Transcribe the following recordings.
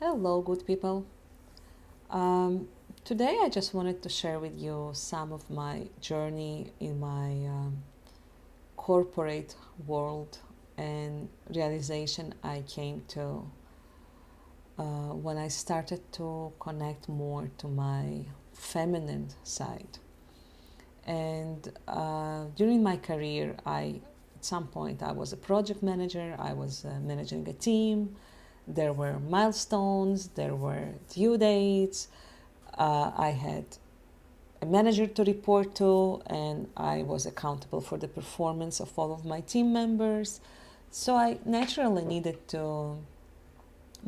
Hello, good people. Today, I just wanted to share with you some of my journey in my corporate world and realization I came to when I started to connect more to my feminine side. And during my career, at some point, I was a project manager. I was managing a team. There were milestones. There were due dates. I had a manager to report to, and I was accountable for the performance of all of my team members. So I naturally needed to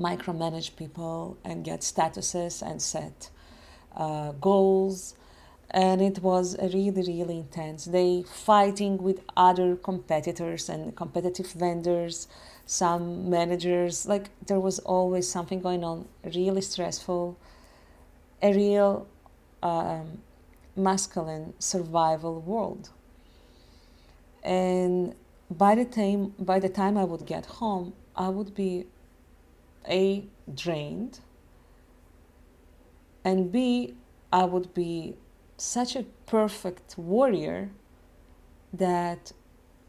micromanage people and get statuses and set goals. And it was a really, really intense day fighting with other competitors and competitive vendors, some managers. Like there was always something going on, really stressful, a real um, masculine survival world. And by the time I would get home, I would be A, drained, and B, I would be such a perfect warrior that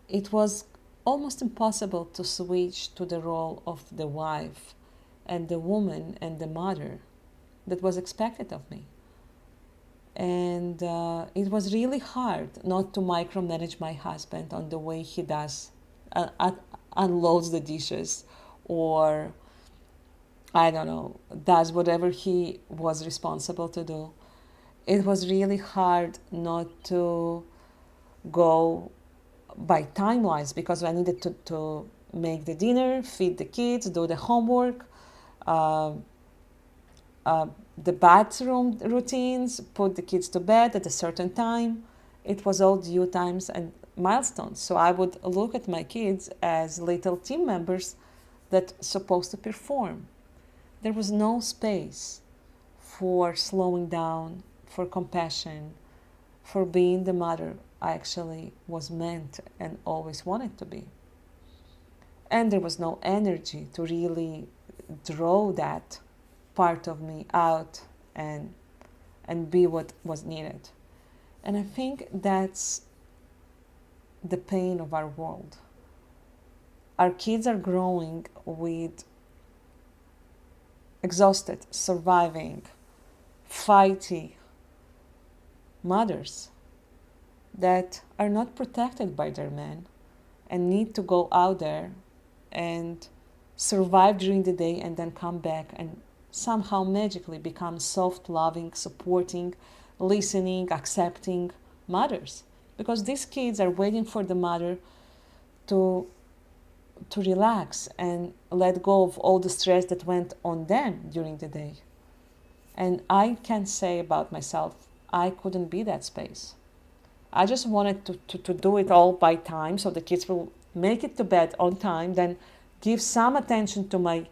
it was almost impossible to switch to the role of the wife and the woman and the mother that was expected of me. And it was really hard not to micromanage my husband on the way he does unloads the dishes, or I don't know, does whatever he was responsible to do. It was really hard not to go by time wise because I needed to make the dinner, feed the kids, do the homework, uh, uh, the bathroom routines, put the kids to bed at a certain time. It was all due times and milestones. So I would look at my kids as little team members that supposed to perform. There was no space for slowing down, for compassion, for being the mother I actually was meant and always wanted to be. And there was no energy to really draw that part of me out and be what was needed. And I think that's the pain of our world. Our kids are growing with exhausted, surviving, fighty mothers that are not protected by their men and need to go out there and survive during the day and then come back and somehow magically become soft, loving, supporting, listening, accepting mothers. Because these kids are waiting for the mother to relax and let go of all the stress that went on them during the day. And I can say about myself, I couldn't be that space. I just wanted to do it all by time so the kids will make it to bed on time, then give some attention to my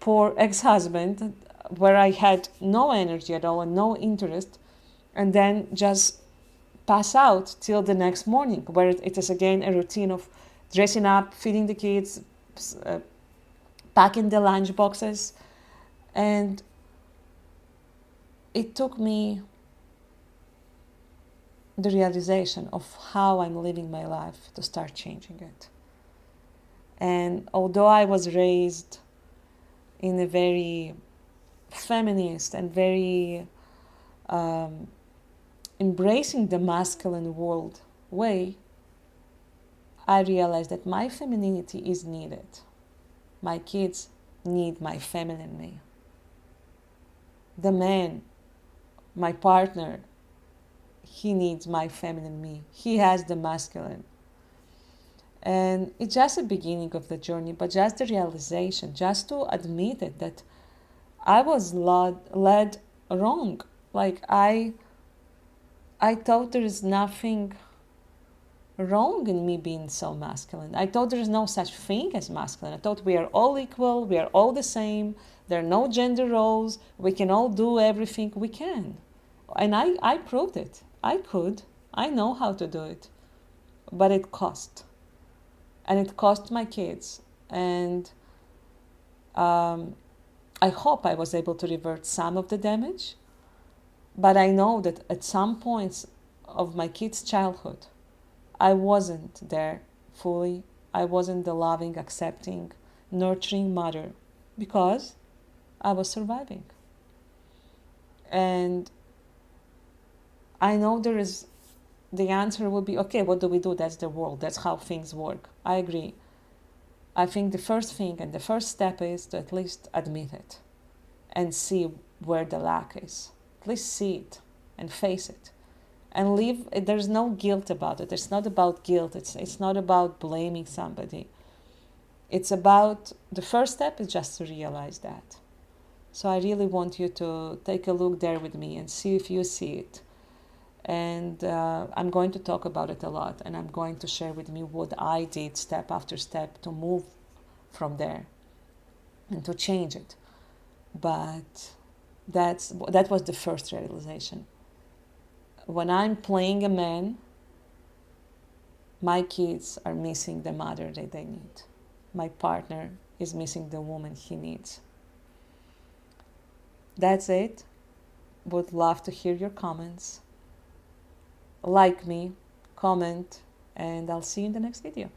poor ex-husband where I had no energy at all and no interest, and then just pass out till the next morning where it is again a routine of dressing up, feeding the kids, uh, packing the lunch boxes. And it took me the realization of how I'm living my life to start changing it. And although I was raised in a very feminist and very um, embracing the masculine world way, I realized that my femininity is needed. My kids need my feminine me. The man, my partner, he needs my feminine me. He has the masculine. And it's just the beginning of the journey, but just the realization, just to admit it, that I was led wrong. Like I thought there is nothing wrong in me being so masculine. I thought there is no such thing as masculine. I thought we are all equal, we are all the same, there are no gender roles, we can all do everything we can. And I proved it. I could. I know how to do it. But it cost. And it cost my kids. And I hope I was able to revert some of the damage, but I know that at some points of my kids' childhood, I wasn't there fully. I wasn't the loving, accepting, nurturing mother because I was surviving. And I know the answer will be okay, what do we do? That's the world. That's how things work. I agree. I think the first thing and the first step is to at least admit it and see where the lack is. At least see it and face it. And leave, there's no guilt about it. It's not about guilt. It's not about blaming somebody. It's about, the first step is just to realize that. So I really want you to take a look there with me and see if you see it. And I'm going to talk about it a lot, and I'm going to share with you what I did step after step to move from there and to change it. But that was the first realization. When I'm playing a man, my kids are missing the mother that they need. My partner is missing the woman he needs. That's it. Would love to hear your comments. Like me, comment, and I'll see you in the next video.